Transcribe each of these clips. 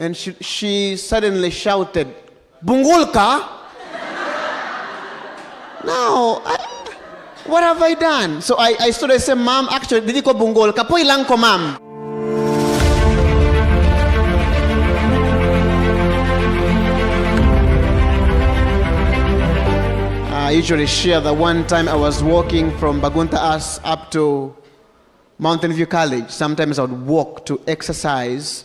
And she suddenly shouted, "Bunggol ka?" Now, what have I done? So I stood and said, "Ma'am, actually, didi ko bunggol. Kapoy lang ko, ma'am." I usually share that one time I was walking from Baguntaas up to Mountain View College. Sometimes I would walk to exercise.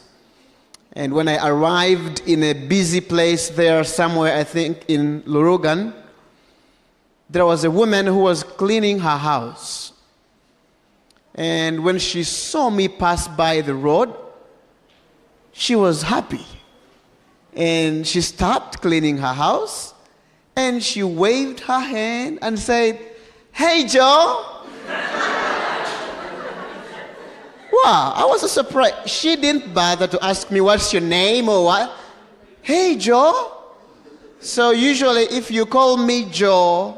And when I arrived in a busy place there somewhere, I think in Lorogan, there was a woman who was cleaning her house. And when she saw me pass by the road, she was happy. And she stopped cleaning her house, and she waved her hand and said, "Hey, Joe." Wow, I was so surprised. She didn't bother to ask me what's your name or what. "Hey, Joe." So usually if you call me Joe,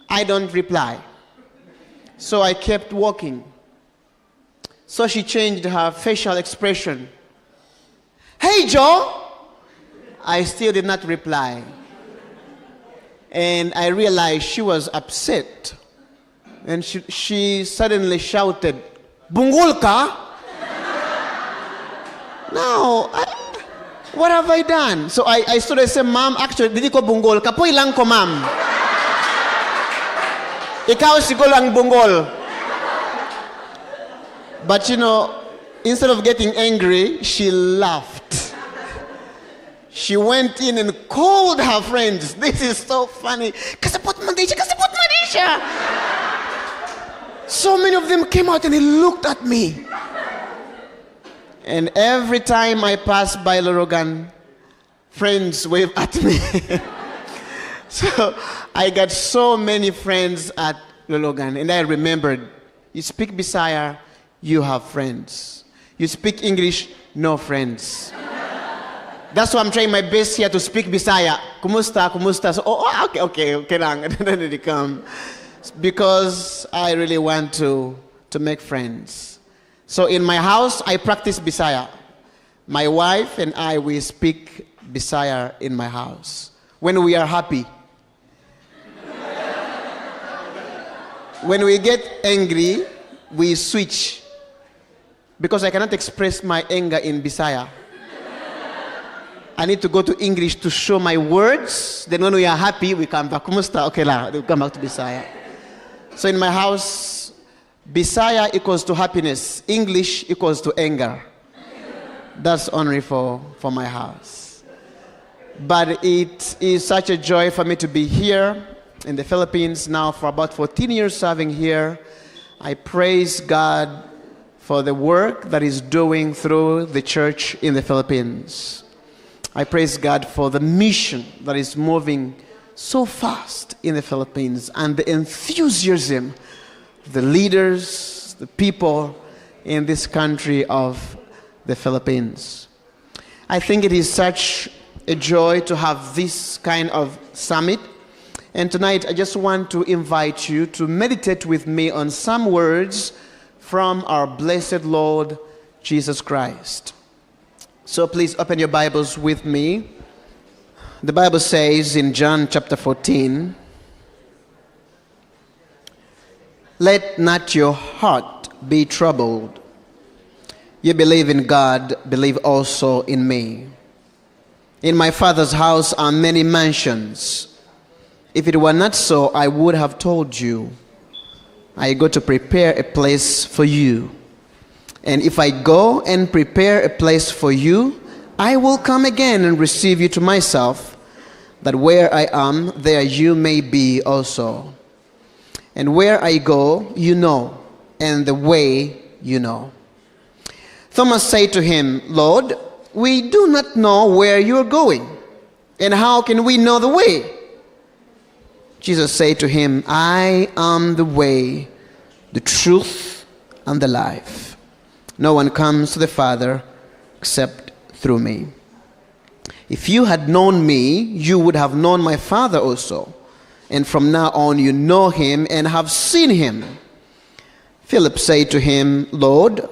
I don't reply. So I kept walking. So she changed her facial expression. "Hey, Joe." I still did not reply. And I realized she was upset. And she suddenly shouted, "Bunggol ka?" Now, what have I done? So I stood and said, "Ma'am, actually, didi ko bunggol. Kapoy lang ko, ma'am. Ikaw siguro ang bunggol." But you know, instead of getting angry, she laughed. She went in and called her friends. This is so funny. "Kasapot man di siya, kasapot man di siya." So many of them came out and they looked at me. And every time I pass by Lorogan, friends wave at me. So I got so many friends at Lorogan, and I remembered, you speak Bisaya, you have friends. You speak English, no friends. That's why I'm trying my best here to speak Bisaya. Kumusta, kumusta. So, okay lang. And then they come. Because I really want to make friends. So in my house, I practice Bisaya. My wife and I, we speak Bisaya in my house. When we are happy. When we get angry, we switch. Because I cannot express my anger in Bisaya. I need to go to English to show my words. Then when we are happy, we come back. Kumusta? Okay la. We come back to Bisaya. So in my house, Bisaya equals to happiness. English equals to anger. That's only for my house. But it is such a joy for me to be here in the Philippines now for about 14 years serving here. I praise God for the work that He's doing through the church in the Philippines. I praise God for the mission that is moving so fast in the Philippines and the enthusiasm, the leaders, the people in this country of the Philippines. I think it is such a joy to have this kind of summit. And tonight I just want to invite you to meditate with me on some words from our blessed Lord Jesus Christ. So please open your Bibles with me. The Bible says in John chapter 14, "Let not your heart be troubled. You believe in God, believe also in me. In my Father's house are many mansions. If it were not so, I would have told you. I go to prepare a place for you. And if I go and prepare a place for you, I will come again and receive you to myself, that where I am, there you may be also. And where I go, you know, and the way you know." Thomas said to him, "Lord, we do not know where you are going, and how can we know the way?" Jesus said to him, "I am the way, the truth, and the life. No one comes to the Father except through me. If you had known me, you would have known my Father also. And from now on you know him and have seen him." Philip said to him, "Lord,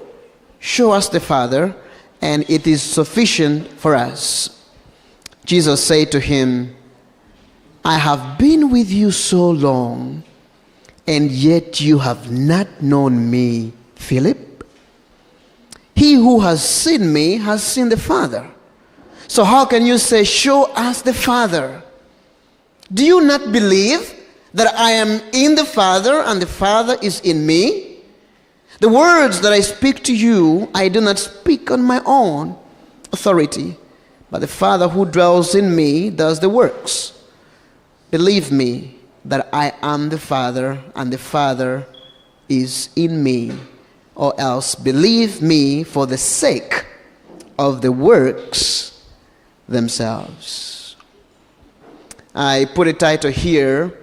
show us the Father, and it is sufficient for us. Jesus said to him, I have been with you so long, and yet you have not known me, Philip. He who has seen me has seen the Father. So how can you say, show us the Father? Do you not believe that I am in the Father and the Father is in me? The words that I speak to you, I do not speak on my own authority, but the Father who dwells in me does the works. Believe me that I am the Father and the Father is in me, or else believe me for the sake of the works themselves. I put a title here,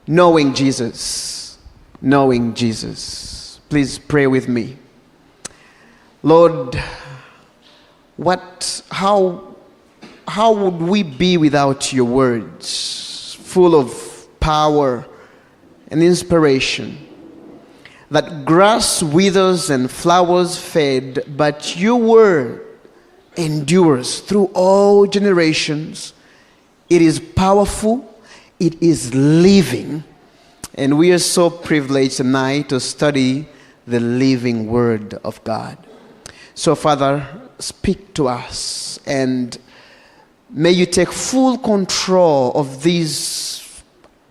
Knowing Jesus. Knowing Jesus. Please pray with me. Lord, how would we be without your words, full of power and inspiration? That grass withers and flowers fade, but your word endures through all generations. It is powerful, it is living, and we are so privileged tonight to study the living word of God. So, Father, speak to us, and may you take full control of these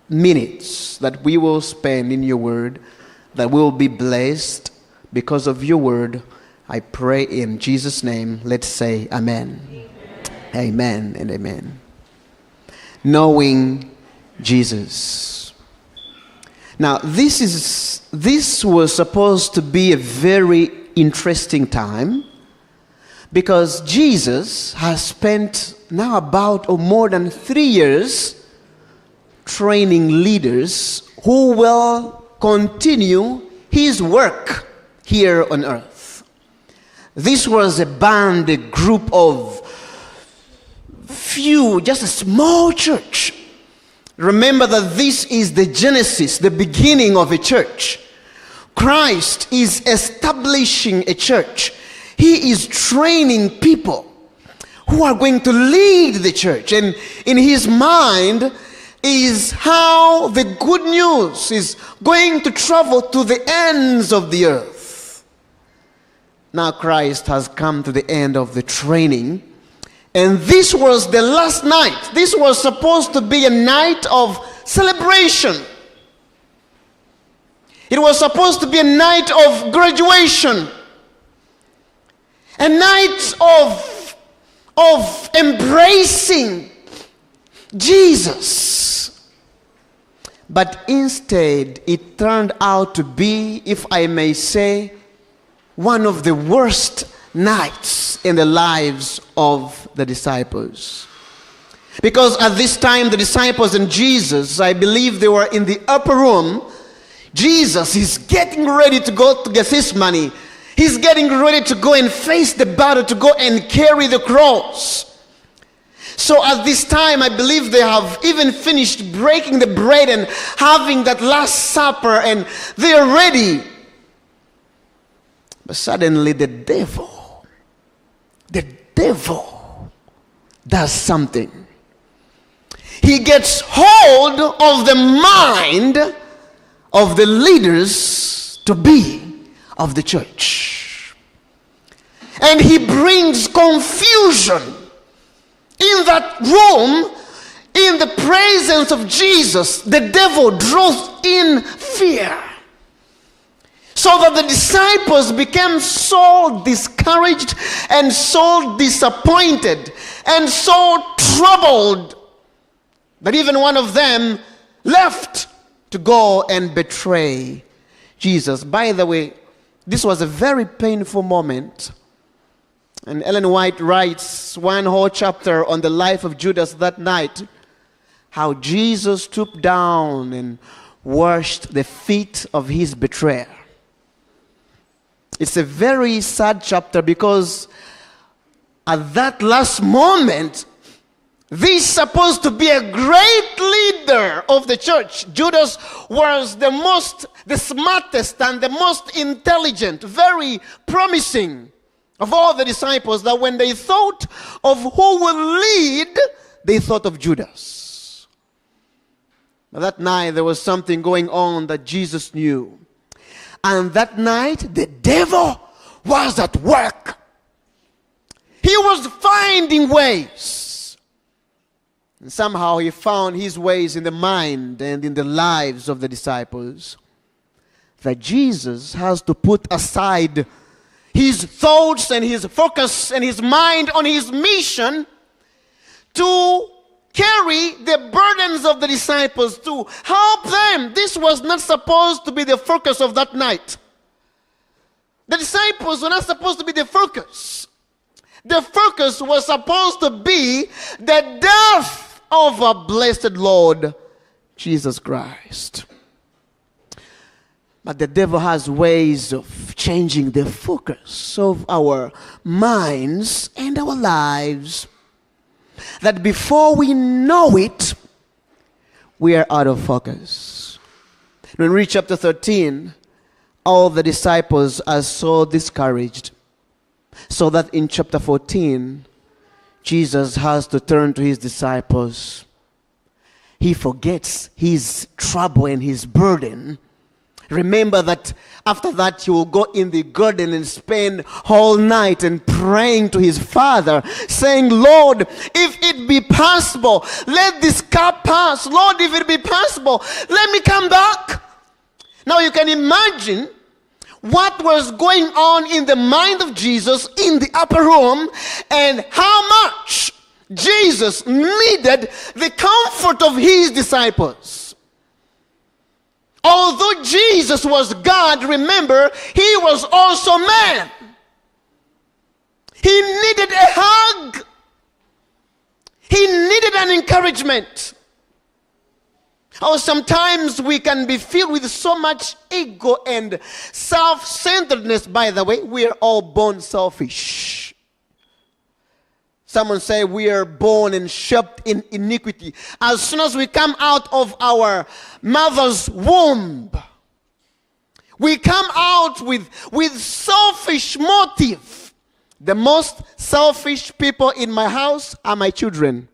minutes that we will spend in your word, that we will be blessed because of your word. I pray in Jesus' name. Let's say amen. Amen and amen. Knowing Jesus. Now, this was supposed to be a very interesting time, because Jesus has spent now about or more than 3 years training leaders who will continue his work here on earth. This was a band, a group of few, just a small church. Remember that this is the genesis, the beginning of a church. Christ is establishing a church. He is training people who are going to lead the church. And in his mind is how the good news is going to travel to the ends of the earth. Now Christ has come to the end of the training. And this was the last night. This was supposed to be a night of celebration. It was supposed to be a night of graduation. A night of embracing Jesus. But instead, it turned out to be, if I may say, one of the worst nights in the lives of the disciples. Because at this time, the disciples and Jesus, I believe they were in the upper room. Jesus is getting ready to go to Gethsemane. He's getting ready to go and face the battle, to go and carry the cross. So at this time, I believe they have even finished breaking the bread and having that last supper, and they are ready. But suddenly the devil does something. He gets hold of the mind of the leaders to be of the church. And he brings confusion in that room, in the presence of Jesus. The devil draws in fear. So that the disciples became so discouraged and so disappointed and so troubled that even one of them left to go and betray Jesus. By the way, this was a very painful moment. And Ellen White writes one whole chapter on the life of Judas that night, how Jesus stooped down and washed the feet of his betrayer. It's a very sad chapter, because at that last moment, this supposed to be a great leader of the church. Judas was the smartest and the most intelligent, very promising. of all the disciples, that when they thought of who will lead, they thought of Judas. But that night there was something going on that Jesus knew. And that night the devil was at work. He was finding ways. And somehow he found his ways in the mind and in the lives of the disciples. That Jesus has to put aside his thoughts and his focus and his mind on his mission to carry the burdens of the disciples, to help them. This was not supposed to be the focus of that night. The disciples were not supposed to be the focus. The focus was supposed to be the death of our blessed Lord Jesus Christ. But the devil has ways of changing the focus of our minds and our lives, that before we know it, we are out of focus. When we read chapter 13, all the disciples are so discouraged, so that in chapter 14, Jesus has to turn to his disciples. He forgets his trouble and his burden. Remember that after that he will go in the garden and spend whole night and praying to his Father, saying, Lord, if it be possible, let this cup pass. Lord, if it be possible, let me come back. Now you can imagine what was going on in the mind of Jesus in the upper room, and how much Jesus needed the comfort of his disciples. Although Jesus was God, remember, he was also man. He needed a hug. He needed an encouragement. Oh, sometimes we can be filled with so much ego and self-centeredness. By the way, we are all born selfish. Someone say we are born and shaped in iniquity. As soon as we come out of our mother's womb, we come out with selfish motive. The most selfish people in my house are my children.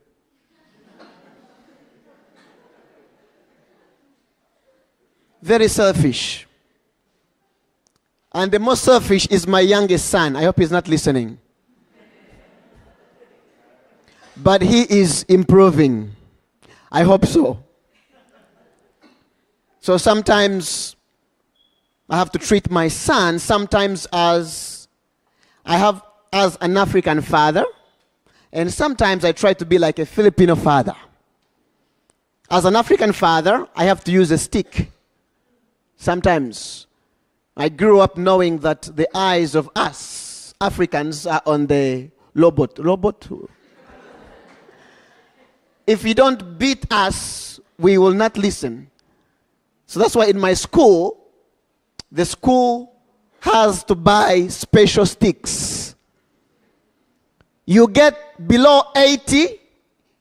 Very selfish. And the most selfish is my youngest son. I hope he's not listening. But he is improving. I hope so. So sometimes I have to treat my son sometimes as an African father, and sometimes I try to be like a Filipino father. As an African father, I have to use a stick. Sometimes I grew up knowing that the eyes of us Africans are on the robot. If you don't beat us, we will not listen. So that's why in my school, the school has to buy special sticks. You get below 80,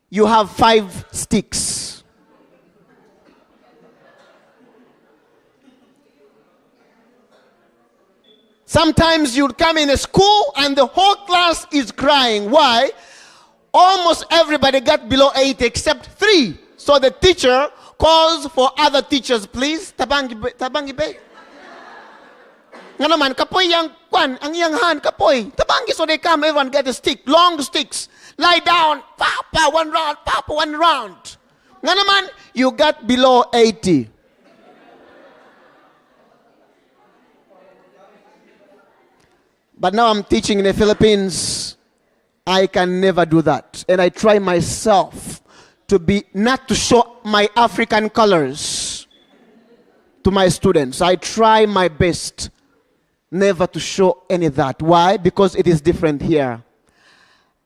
you have 5 sticks. Sometimes you'll come in a school and the whole class is crying. Why? Almost everybody got below 80 except 3. So the teacher calls for other teachers, please. Tabangi be. Nga naman, kapoy yang kwan, ang iyang hand, kapoy. Tabangi, so they come, everyone get a stick, long sticks. Lie down, papa, 1 round, papa, 1 round. Nga naman, you got below 80. But now I'm teaching in the Philippines. I can never do that. And I try myself to be, not to show my African colors to my students. I try my best never to show any of that. Why? Because it is different here.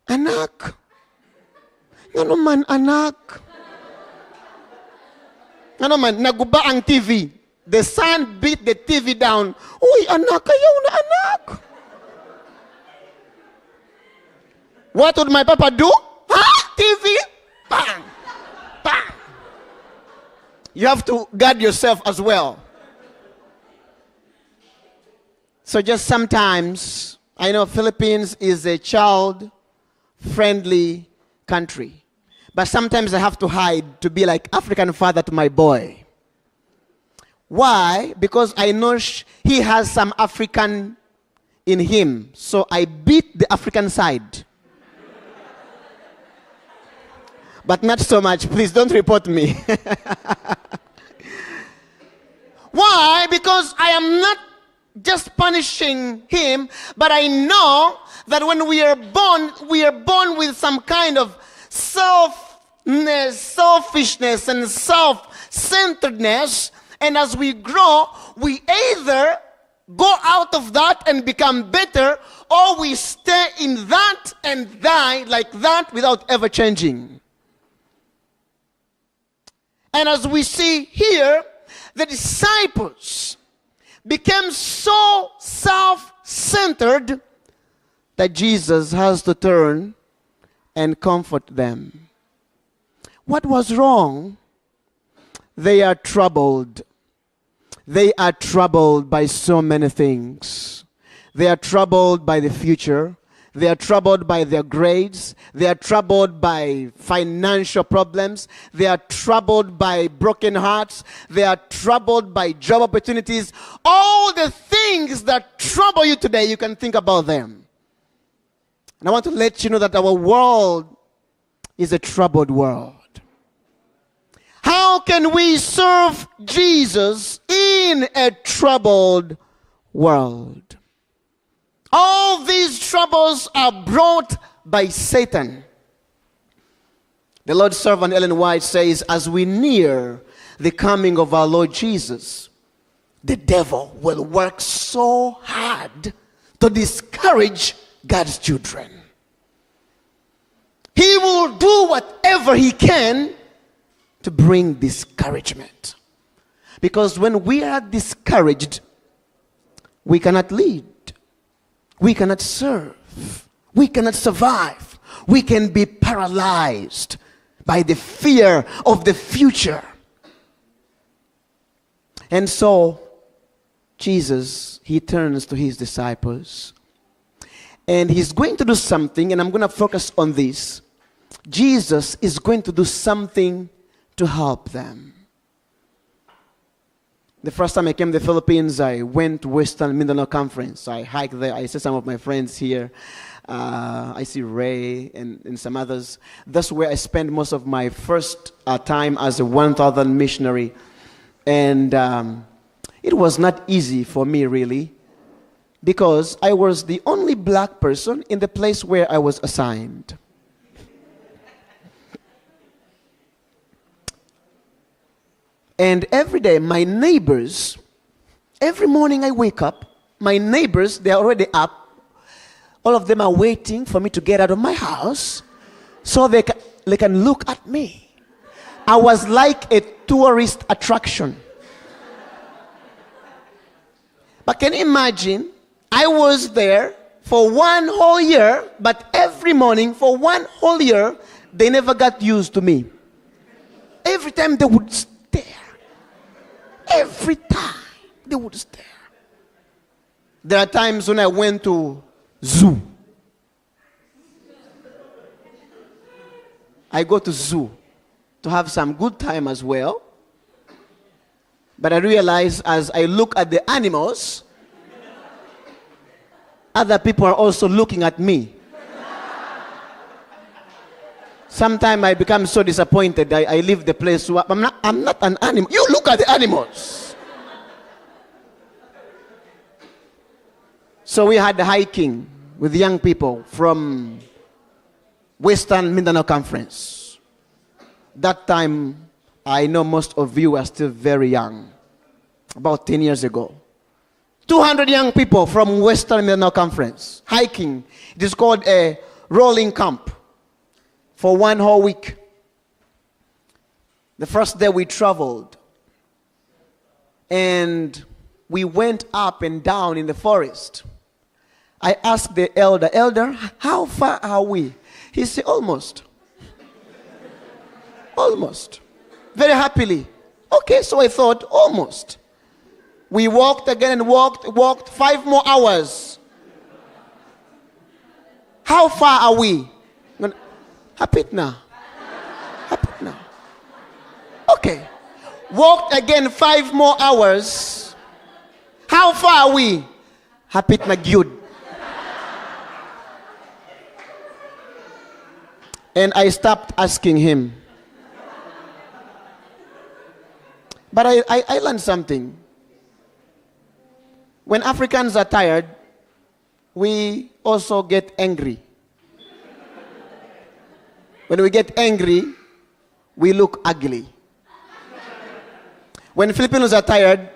Anak. Ano man, anak. Ano man, naguba ang TV. The son beat the TV down. Uy, anak, ayaw na anak. What would my papa do? Huh? TV? Bang! Bang! You have to guard yourself as well. So just sometimes I know Philippines is a child-friendly country. But sometimes I have to hide to be like African father to my boy. Why? Because I know he has some African in him. So I beat the African side. But not so much. Please don't report me. Why? Because I am not just punishing him, but I know that when we are born with some kind of selfishness and self-centeredness, and as we grow, we either go out of that and become better, or we stay in that and die like that without ever changing. And as we see here, the disciples became so self-centered that Jesus has to turn and comfort them. What was wrong? They are troubled. They are troubled by so many things. They are troubled by the future. They are troubled by their grades. They are troubled by financial problems. They are troubled by broken hearts. They are troubled by job opportunities. All the things that trouble you today, you can think about them. And I want to let you know that our world is a troubled world. How can we serve Jesus in a troubled world? All these troubles are brought by Satan. The Lord's servant Ellen White says, as we near the coming of our Lord Jesus, the devil will work so hard to discourage God's children. He will do whatever he can to bring discouragement. Because when we are discouraged, we cannot lead. We cannot serve. We cannot survive. We can be paralyzed by the fear of the future. And so, Jesus, he turns to his disciples. And he's going to do something, and I'm going to focus on this. Jesus is going to do something to help them. The first time I came to the Philippines, I went to Western Mindanao Conference. I hiked there. I see some of my friends here. I see Ray and some others. That's where I spent most of my first time as a 1,000 missionary. And it was not easy for me, really, because I was the only black person in the place where I was assigned. And every day, my neighbors, every morning I wake up, my neighbors, they're already up. All of them are waiting for me to get out of my house so they can look at me. I was like a tourist attraction. But can you imagine? I was there for 1 whole year, but every morning for 1 whole year, they never got used to me. Every time they would stare. Every time they would stare. There are times when I went to zoo. I go to zoo to have some good time as well. But I realize as I look at the animals, other people are also looking at me. Sometimes I become so disappointed. I leave the place. I'm not an animal. You look at the animals. So we had hiking with young people from Western Mindanao Conference. That time, I know most of you are still very young. About 10 years ago. 200 young people from Western Mindanao Conference hiking. It is called a rolling camp. For 1 whole week. The first day we traveled. And we went up and down in the forest. I asked the elder, how far are we? He said, almost. Almost. Very happily. Okay, so I thought, almost. We walked again and walked 5 more hours. How far are we? Hapit na. Hapit na. Okay. Walked again 5 more hours. How far are we? Hapit na gyud. And I stopped asking him. But I learned something. When Africans are tired, we also get angry. When we get angry, we look ugly. When Filipinos are tired,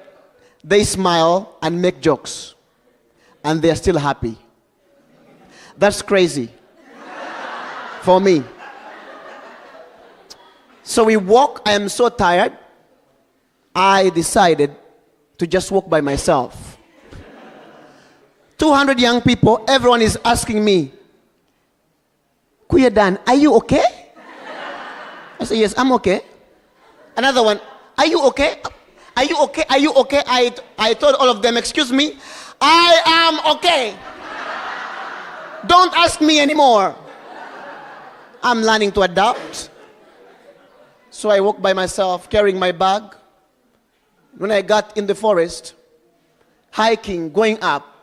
they smile and make jokes. And they're still happy. That's crazy. For me. So we walk. I am so tired. I decided to just walk by myself. 200 young people, everyone is asking me, Kuya Dan, are you okay? I say, yes, I'm okay. Another one, are you okay? Are you okay? Are you okay? I told all of them, excuse me, I am okay. Don't ask me anymore. I'm learning to adapt. So I walk by myself, carrying my bag. When I got in the forest, hiking, going up,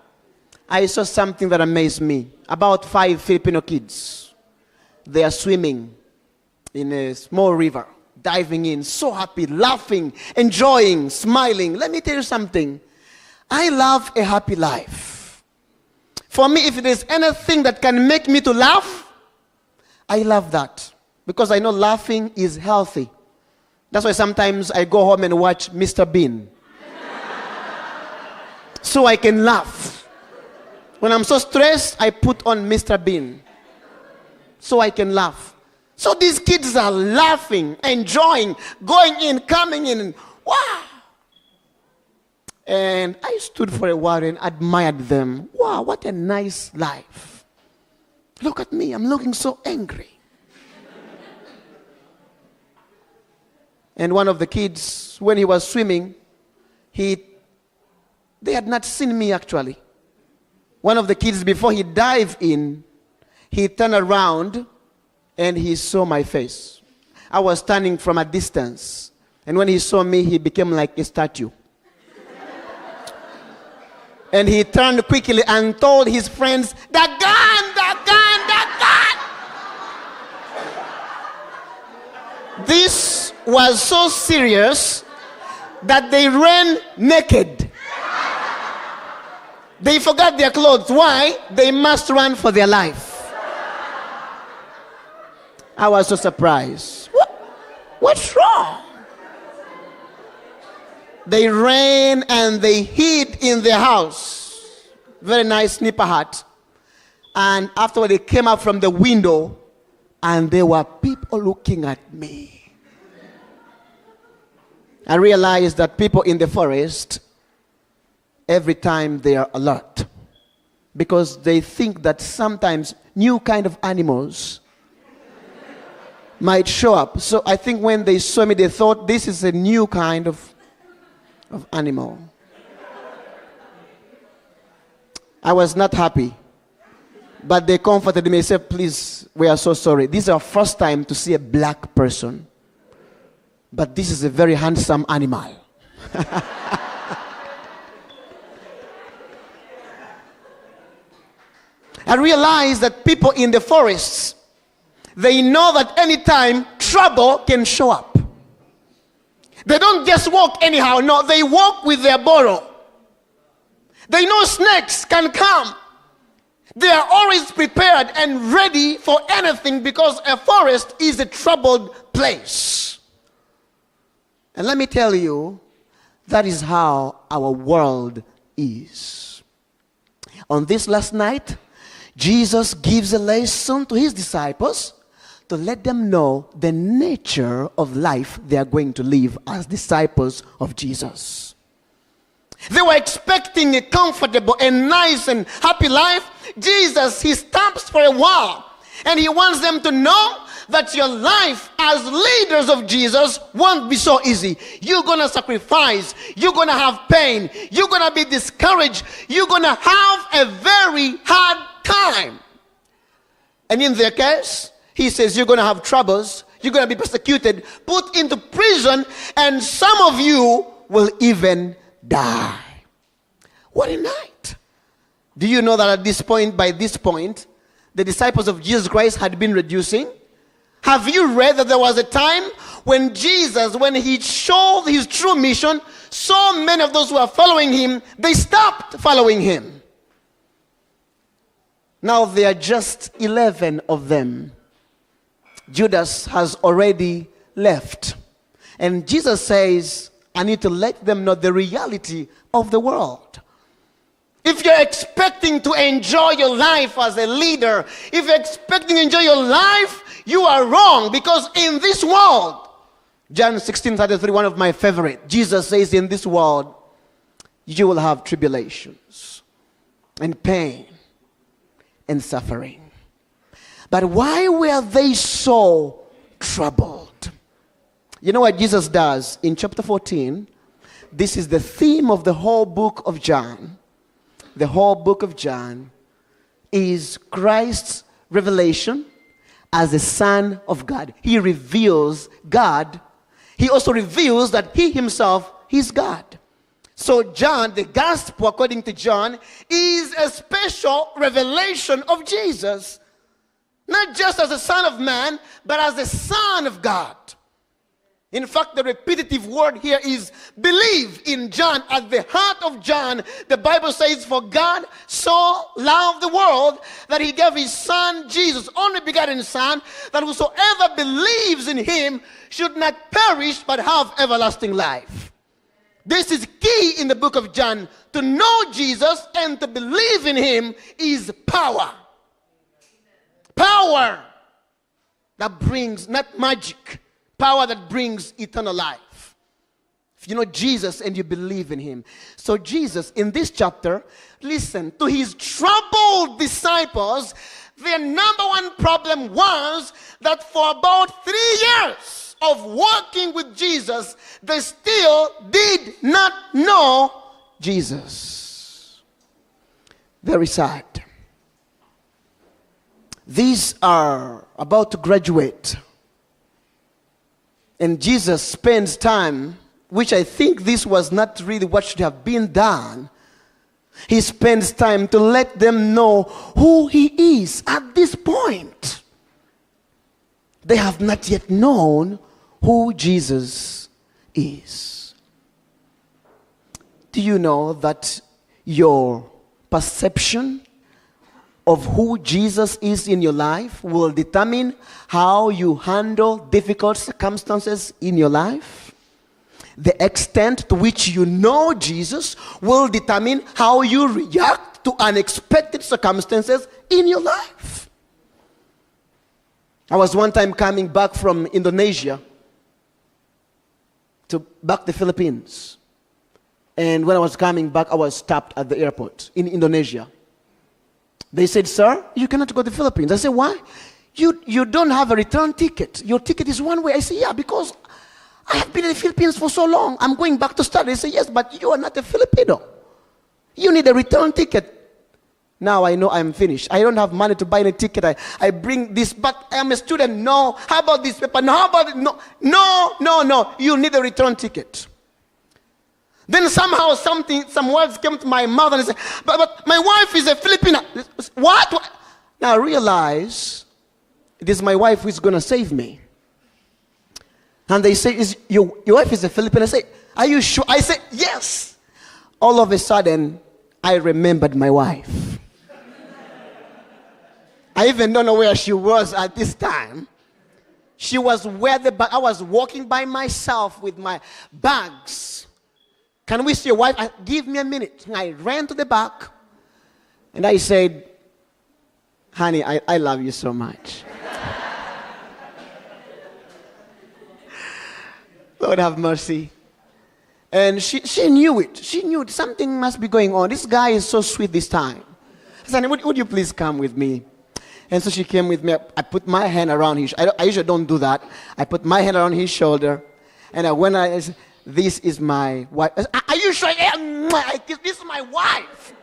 I saw something that amazed me. About 5 Filipino kids. They are swimming in a small river, diving in, so happy, laughing, enjoying, smiling. Let me tell you something. I love a happy life. For me, if there's anything that can make me to laugh, I love that. Because I know laughing is healthy. That's why sometimes I go home and watch Mr. Bean. So I can laugh. When I'm so stressed, I put on Mr. Bean. So I can laugh. So these kids are laughing, enjoying, going in, coming in. Wow! And I stood for a while and admired them. Wow, what a nice life. Look at me, I'm looking so angry. And one of the kids, when he was swimming, they had not seen me actually. One of the kids, before he dived in, he turned around and he saw my face. I was standing from a distance. And when he saw me, he became like a statue. And he turned quickly and told his friends, the gun, the gun, the gun. This was so serious that they ran naked. They forgot their clothes. Why? They must run for their life. I was so surprised. What's wrong? They ran and they hid in their house. Very nice snipper hut. And afterward they came out from the window and there were people looking at me. I realized that people in the forest, every time they are alert. Because they think that sometimes new kind of animals might show up. So I think when they saw me, they thought this is a new kind of animal. I was not happy. But they comforted me. They said, please, we are so sorry. This is our first time to see a black person. But this is a very handsome animal. I realized that people in the forests, they know that anytime trouble can show up. They don't just walk anyhow. No, they walk with their burrow. They know snakes can come. They are always prepared and ready for anything because a forest is a troubled place. And let me tell you, that is how our world is. On this last night, Jesus gives a lesson to his disciples to let them know the nature of life they are going to live as disciples of Jesus. They were expecting a comfortable and nice and happy life. Jesus, he stops for a while and he wants them to know that your life as leaders of Jesus won't be so easy. You're going to sacrifice. You're going to have pain. You're going to be discouraged. You're going to have a very hard time. And in their case, he says, you're going to have troubles, you're going to be persecuted, put into prison, and some of you will even die. What a night. Do you know that at this point, by this point, the disciples of Jesus Christ had been reducing? Have you read that there was a time when Jesus, when he showed his true mission, so many of those who are following him, they stopped following him. Now there are just 11 of them. Judas has already left. And Jesus says, I need to let them know the reality of the world. If you're expecting to enjoy your life as a leader, if you're expecting to enjoy your life, you are wrong, because in this world, John 16:33, one of my favorite, Jesus says, in this world, you will have tribulations and pain and suffering. But why were they so troubled? You know what Jesus does in chapter 14? This is the theme of the whole book of John. The whole book of John is Christ's revelation as the Son of God. He reveals God. He also reveals that he himself is God. So John, the gospel according to John, is a special revelation of Jesus. Not just as the Son of Man, but as the Son of God. In fact, the repetitive word here is believe in John. At the heart of John, the Bible says, for God so loved the world that he gave his Son, Jesus, only begotten Son, that whosoever believes in him should not perish but have everlasting life. This is key in the book of John. To know Jesus and to believe in him is power. Power that brings, not magic, power that brings eternal life. If you know Jesus and you believe in him. So Jesus, in this chapter, listen, to his troubled disciples, their number one problem was that for about 3 years of working with Jesus, they still did not know Jesus. Very sad. These are about to graduate. And Jesus spends time, which I think this was not really what should have been done. He spends time to let them know who he is at this point. They have not yet known who Jesus is. Do you know that your perception of who Jesus is in your life will determine how you handle difficult circumstances in your life? The extent to which you know Jesus will determine how you react to unexpected circumstances in your life. I was one time coming back from Indonesia back to the Philippines. And when I was coming back, I was stopped at the airport in Indonesia. They said, sir, you cannot go to the Philippines. I said, why? You don't have a return ticket. Your ticket is one way. I said, yeah, because I have been in the Philippines for so long. I'm going back to study. They said, yes, but you are not a Filipino. You need a return ticket. Now I know I'm finished. I don't have money to buy any ticket. I bring this, but I am a student. No. How about this paper? No. How about it? No. You need a return ticket. Then somehow some words came to my mouth and I said, but my wife is a Filipina. What? Now I realize it is my wife who is going to save me. And they say, your wife is a Filipina? I say, are you sure? I said, yes. All of a sudden, I remembered my wife. I even don't know where she was at this time. She was where I was walking by myself with my bags. Can we see your wife? Give me a minute. I ran to the back and I said, honey, I love you so much. Lord have mercy. And she knew it. She knew something must be going on. This guy is so sweet this time. I said, would you please come with me? And so she came with me. I put my hand around his shoulder. I usually don't do that. I put my hand around his shoulder. And when I said, this is my wife. I said, are you sure? This is my wife.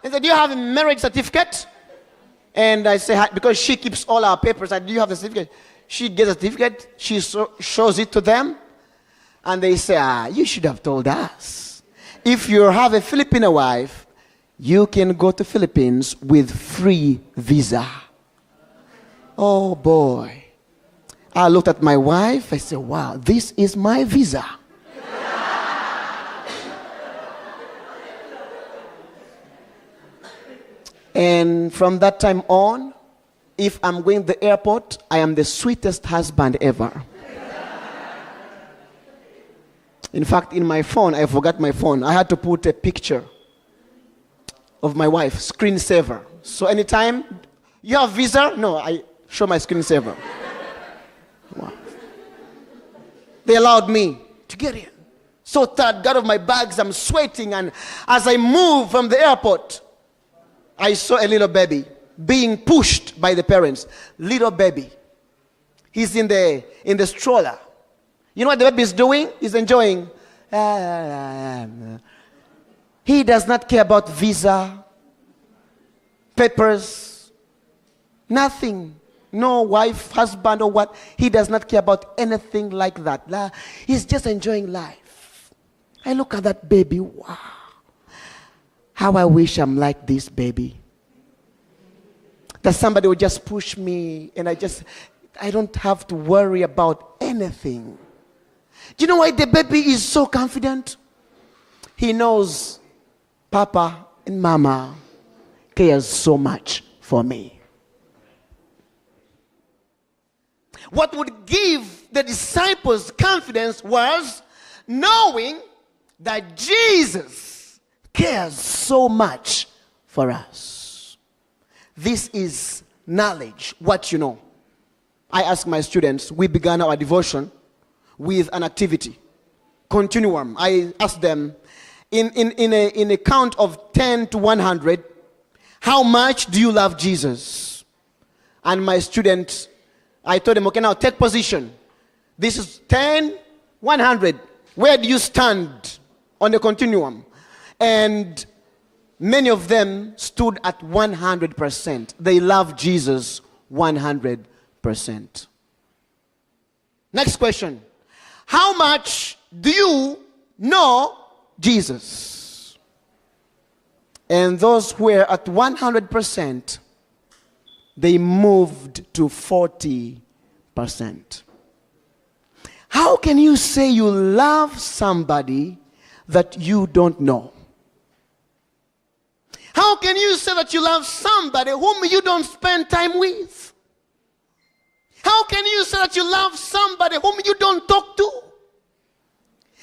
He said, do you have a marriage certificate? And I say, hi, because she keeps all our papers. Do you have the certificate? She gets a certificate. She shows it to them. And they say, you should have told us. If you have a Filipino wife, you can go to Philippines with free visa. Oh boy. I looked at my wife. I said, wow, this is my visa. And from that time on, if I'm going to the airport, I am the sweetest husband ever. In fact, in my phone, I forgot my phone. I had to put a picture of my wife, screensaver. So anytime, you have visa? No, I show my screensaver. Wow. They allowed me to get in. So tired, got off my bags, I'm sweating. And as I moved from the airport, I saw a little baby being pushed by the parents. Little baby. He's in the stroller. You know what the baby is doing? He's enjoying. He does not care about visa, papers, nothing. No wife, husband, or what. He does not care about anything like that. He's just enjoying life. I look at that baby. Wow. How I wish I'm like this baby. That somebody would just push me and I don't have to worry about anything. Do you know why the baby is so confident? He knows Papa and Mama cares so much for me. What would give the disciples confidence was knowing that Jesus cares so much for us. This is knowledge, what you know. I ask my students, we began our devotion with an activity, continuum. I asked them, in a count of 10 to 100, how much do you love Jesus? And my students, I told them, okay, now take position. This is 10, 100. Where do you stand on the continuum? And many of them stood at 100%. They love Jesus 100%. Next question. How much do you know Jesus? And those who were at 100%, they moved to 40%. How can you say you love somebody that you don't know? How can you say that you love somebody whom you don't spend time with? How can you say that you love somebody whom you don't talk to?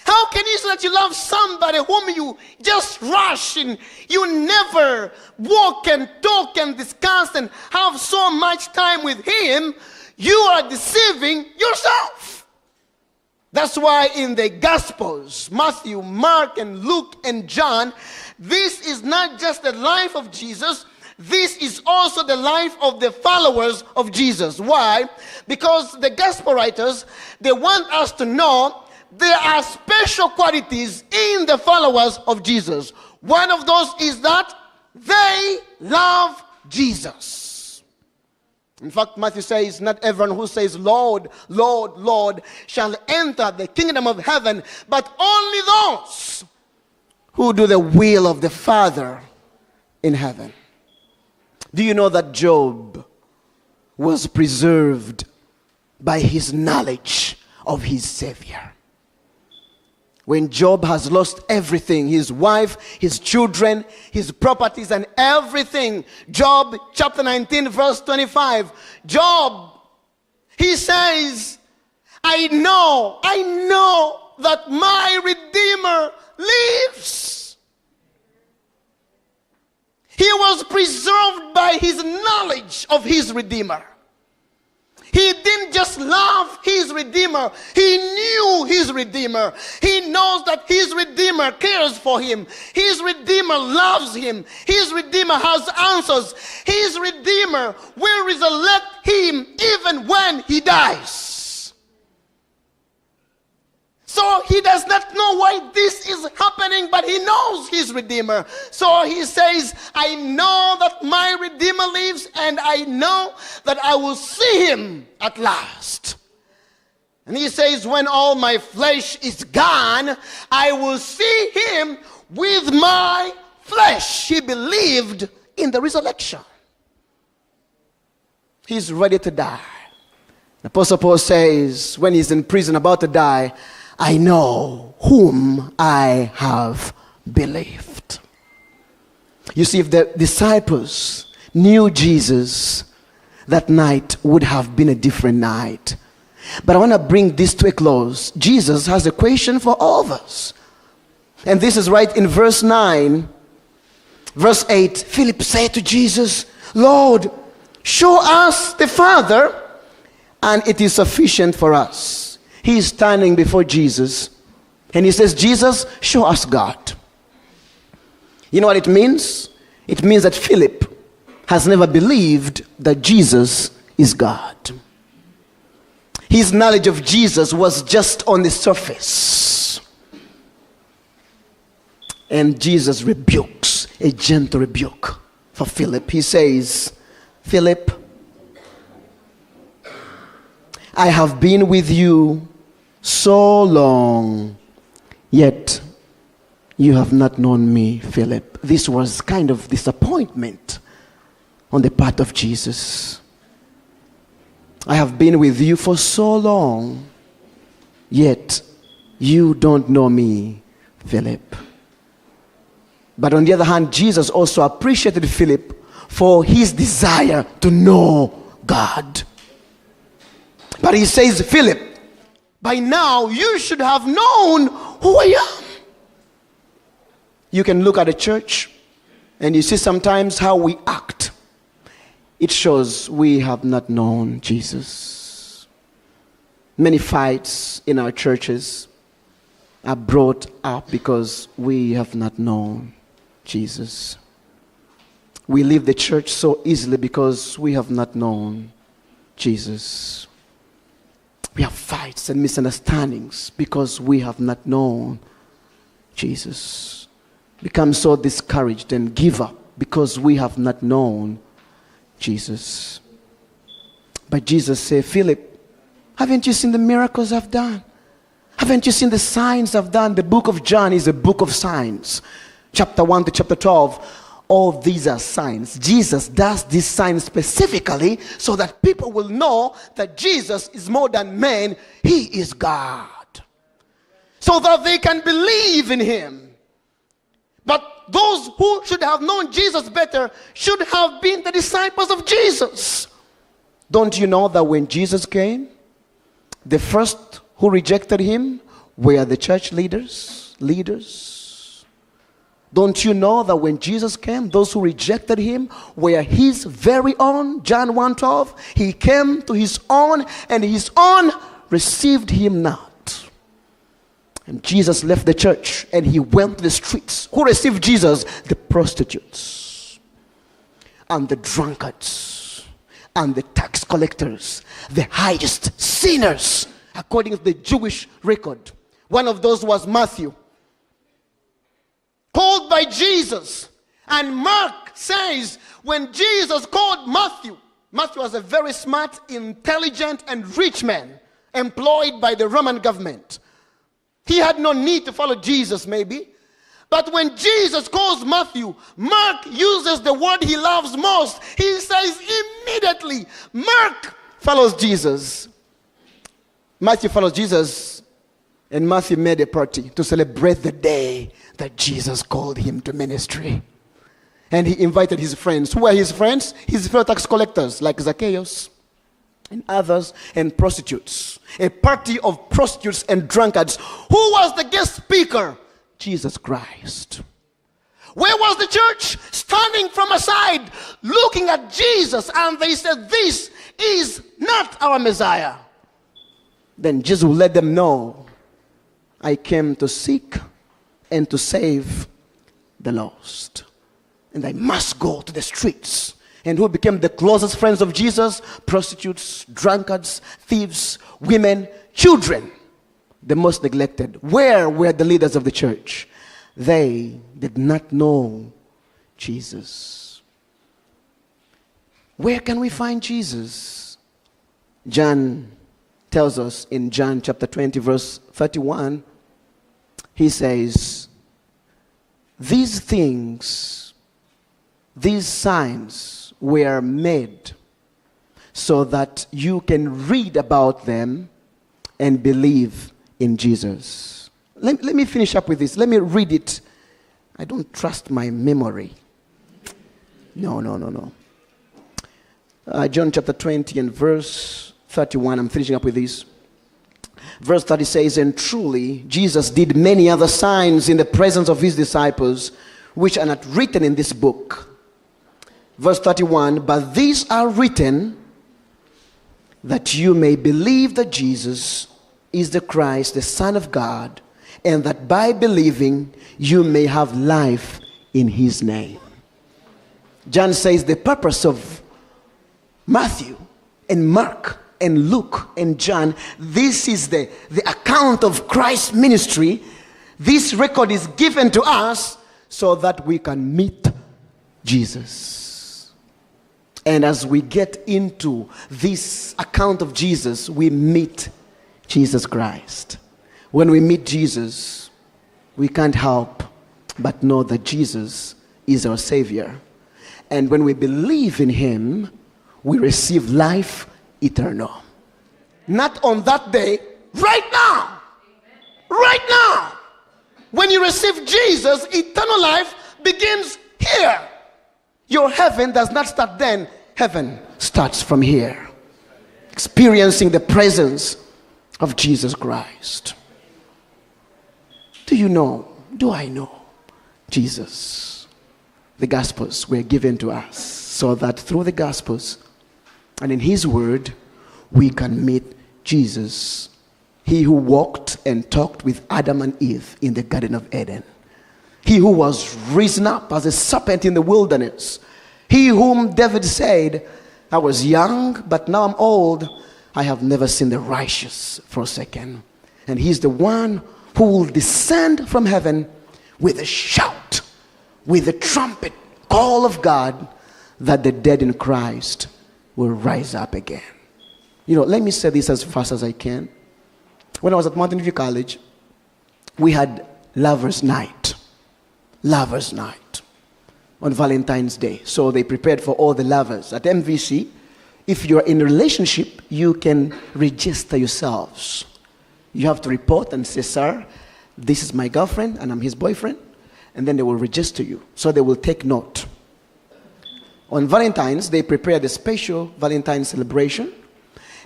How can you say that you love somebody whom you just rush and you never walk and talk and discuss and have so much time with him? You are deceiving yourself. That's why in the Gospels, Matthew, Mark, and Luke, and John, this is not just the life of Jesus, this is also the life of the followers of Jesus. Why? Because the Gospel writers, they want us to know there are special qualities in the followers of Jesus. One of those is that they love Jesus. In fact, Matthew says, not everyone who says, Lord, Lord, Lord, shall enter the kingdom of heaven, but only those who do the will of the Father in heaven. Do you know that Job was preserved by his knowledge of his Savior? When Job has lost everything, his wife, his children, his properties, and everything. Job chapter 19, verse 25. Job, he says, I know that my Redeemer lives. He was preserved by his knowledge of his Redeemer. He didn't just love his Redeemer. He knew his Redeemer. He knows that his Redeemer cares for him. His Redeemer loves him. His Redeemer has answers. His Redeemer will resurrect him even when he dies. So he does not know why this is happening, but he knows his Redeemer. So he says, I know that my Redeemer lives, and I know that I will see him at last. And he says, when all my flesh is gone, I will see him with my flesh. He believed in the resurrection. He's ready to die. The Apostle Paul says, when he's in prison about to die, I know whom I have believed. You see, if the disciples knew Jesus, that night would have been a different night. But I want to bring this to a close. Jesus has a question for all of us. And this is right in verse 9. Verse 8, Philip said to Jesus, Lord, show us the Father, and it is sufficient for us. He is standing before Jesus, and he says, Jesus, show us God. You know what it means? It means that Philip has never believed that Jesus is God. His knowledge of Jesus was just on the surface. And Jesus rebukes, a gentle rebuke for Philip. He says, Philip, I have been with you so long, yet you have not known me, Philip. This was kind of disappointment on the part of Jesus. I have been with you for so long, yet you don't know me, Philip. But on the other hand, Jesus also appreciated Philip for his desire to know God. But he says, Philip, by now you should have known who I am. You can look at a church and you see sometimes how we act. It shows we have not known Jesus. Many fights in our churches are brought up because we have not known Jesus. We leave the church so easily because we have not known Jesus. We have fights and misunderstandings because we have not known Jesus. Become so discouraged and give up because we have not known Jesus. But Jesus said, Philip, haven't you seen the miracles I've done? Haven't you seen the signs I've done? The book of John is a book of signs. Chapter 1 to chapter 12. All these are signs. Jesus does these signs specifically so that people will know that Jesus is more than man. He is God. So that they can believe in him. But those who should have known Jesus better should have been the disciples of Jesus. Don't you know that when Jesus came, the first who rejected him were the church leaders? Don't you know that when Jesus came, those who rejected him were his very own? John 1:12, he came to his own, and his own received him not. And Jesus left the church and he went to the streets. Who received Jesus? The prostitutes and the drunkards and the tax collectors, the highest sinners, according to the Jewish record. One of those was Matthew, called by Jesus. And Mark says when Jesus called Matthew was a very smart, intelligent, and rich man employed by the Roman government. He had no need to follow Jesus maybe. But when Jesus calls Matthew, Mark uses the word he loves most. He says immediately, Mark follows Jesus. Matthew follows Jesus, and Matthew made a party to celebrate the day that Jesus called him to ministry. And he invited his friends. Who were his friends? His fellow tax collectors like Zacchaeus and others, and prostitutes. A party of prostitutes and drunkards. Who was the guest speaker? Jesus Christ. Where was the church? Standing from aside, looking at Jesus, and they said, this is not our Messiah. Then Jesus will let them know, I came to seek and to save the lost. And I must go to the streets. And who became the closest friends of Jesus? Prostitutes, drunkards, thieves, women, children. the most neglected. Where were the leaders of the church? They did not know Jesus. Where can we find Jesus? John tells us in John chapter 20, verse 31, he says, these things, these signs were made so that you can read about them and believe in Jesus. Let me finish up with this. Let me read it. I don't trust my memory. No. John chapter 20 and verse 31. I'm finishing up with this. Verse 30 says, and truly Jesus did many other signs in the presence of his disciples, which are not written in this book. Verse 31, but these are written that you may believe that Jesus is the Christ, the Son of God, and that by believing you may have life in his name. John says the purpose of Matthew and Mark and Luke and John, this is the account of Christ's ministry. This record is given to us so that we can meet Jesus. And as we get into this account of Jesus, we meet Jesus Christ. When we meet Jesus, we can't help but know that Jesus is our Savior. And when we believe in him, we receive life eternal. Not on that day, right now. Right now. When you receive Jesus, eternal life begins here. Your heaven does not start then. Heaven starts from here. Experiencing the presence of Jesus Christ. Do I know Jesus? The Gospels were given to us so that through the Gospels and in his word, we can meet Jesus. He who walked and talked with Adam and Eve in the Garden of Eden. He who was risen up as a serpent in the wilderness. He whom David said, I was young, but now I'm old. I have never seen the righteous forsaken. And he's the one who will descend from heaven with a shout, with a trumpet call of God, that the dead in Christ will rise up again. Let me say this as fast as I can. When I was at Mountain View College, we had Lovers' Night. Lovers' Night on Valentine's Day. So they prepared for all the lovers. At MVC, if you're in a relationship, you can register yourselves. You have to report and say, sir, this is my girlfriend and I'm his boyfriend. And then they will register you. So they will take note. On Valentine's, they prepared a special Valentine's celebration.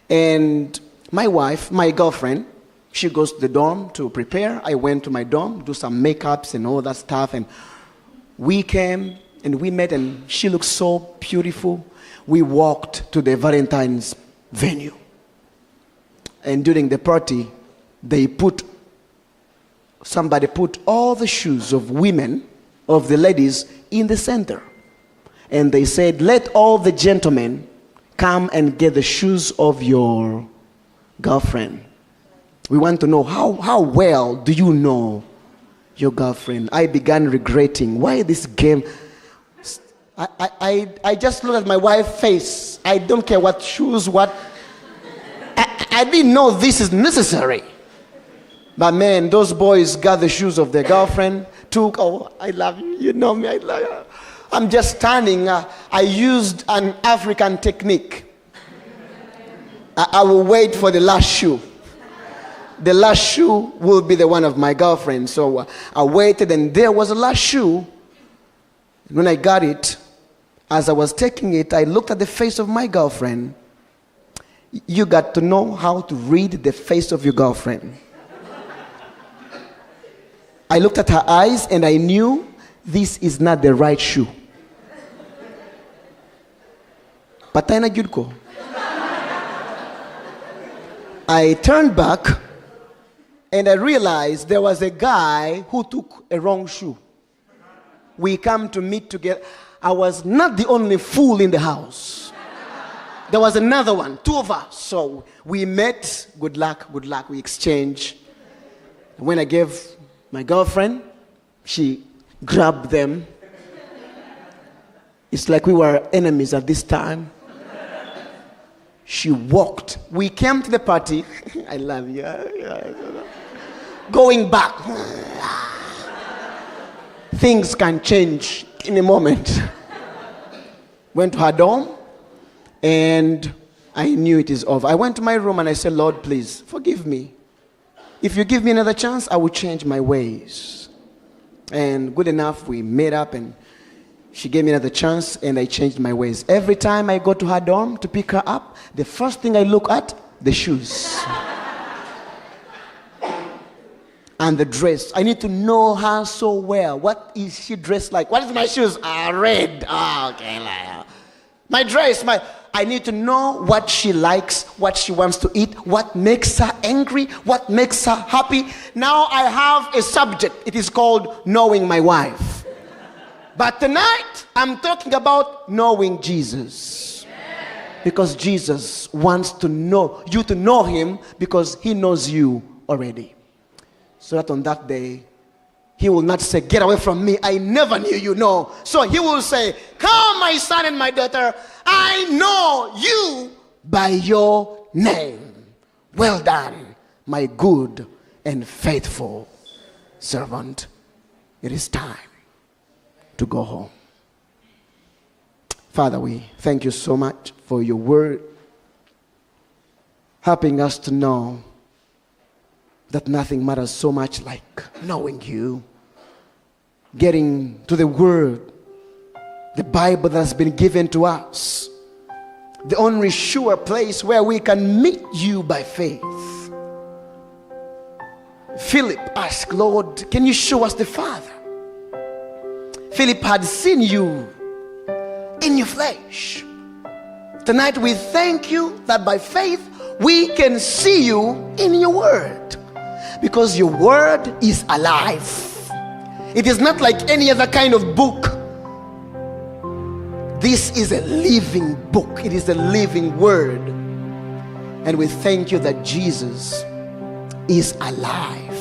And my wife, my girlfriend, she goes to the dorm to prepare. I went to my dorm, do some makeups and all that stuff. And we came and we met, and she looked so beautiful. We walked to the Valentine's venue. And during the party, somebody put all the shoes of women, of the ladies, in the center. And they said, let all the gentlemen come and get the shoes of your girlfriend. We want to know how well do you know your girlfriend? I began regretting why this game. I just looked at my wife's face. I don't care what shoes, what. I didn't know this is necessary. But man, those boys got the shoes of their girlfriend, took, I love you, you know me, I love you. I'm just standing. I used an African technique. I will wait for the last shoe. The last shoe will be the one of my girlfriend. So I waited, and there was a last shoe. When I got it, as I was taking it, I looked at the face of my girlfriend. You got to know how to read the face of your girlfriend. I looked at her eyes and I knew this is not the right shoe. Patay na gyud ko. I turned back and I realized there was a guy who took a wrong shoe. We come to meet together. I was not the only fool in the house. There was another one, two of us. So we met, good luck, we exchanged When I gave my girlfriend, she grabbed them. It's like we were enemies at this time. She walked. We came to the party. I love you. Going back. Things can change in a moment. Went to her dorm, and I knew it is over. I went to my room and I said, Lord, please forgive me. If you give me another chance, I will change my ways. And good enough, we made up, and she gave me another chance, and I changed my ways. Every time I go to her dorm to pick her up, the first thing I look at, the shoes. And the dress. I need to know her so well. What is she dressed like? What is my shoes? Red. Okay. My dress, I need to know what she likes, what she wants to eat, what makes her angry, what makes her happy. Now I have a subject. It is called knowing my wife. But tonight, I'm talking about knowing Jesus. Because Jesus wants to know you to know him because he knows you already. So that on that day, he will not say, get away from me, I never knew you. No. So he will say, come, my son and my daughter, I know you by your name. Well done, my good and faithful servant. It is time to go home. Father, we thank you so much for your word, helping us to know that nothing matters so much like knowing you, getting to the word, the Bible that has been given to us, the only sure place where we can meet you by faith. Philip asked, Lord, can you show us the Father? Philip had seen you in your flesh. Tonight we thank you that by faith we can see you in your word. Because your word is alive. It is not like any other kind of book. This is a living book. It is a living word. And we thank you that Jesus is alive.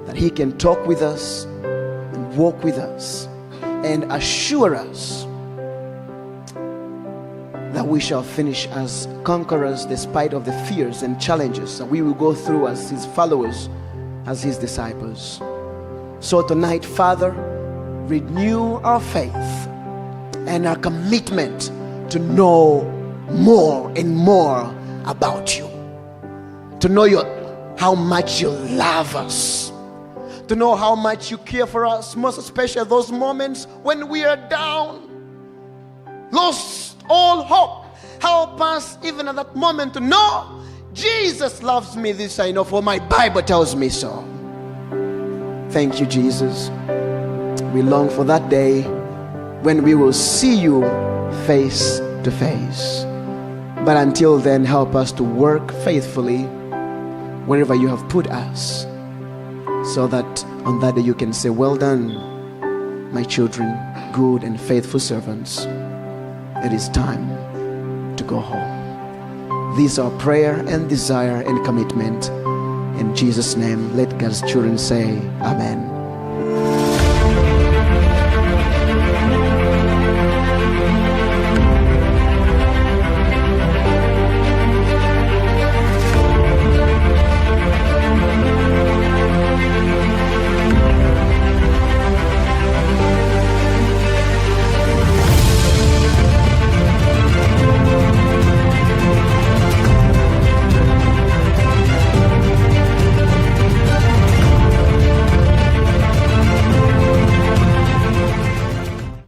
That he can talk with us and walk with us and assure us that we shall finish as conquerors despite of the fears and challenges that we will go through as his followers, as his disciples. So tonight, Father, renew our faith and our commitment to know more and more about you. To know how much you love us. To know how much you care for us, most especially those moments when we are down, lost all hope. Help us even at that moment to know Jesus loves me. This I know, for my Bible tells me so. Thank you, Jesus. We long for that day when we will see you face to face. But until then, help us to work faithfully wherever you have put us, so that on that day you can say, well done, my children, good and faithful servants. It is time to go home. These are prayer and desire and commitment. In Jesus' name, let God's children say, Amen.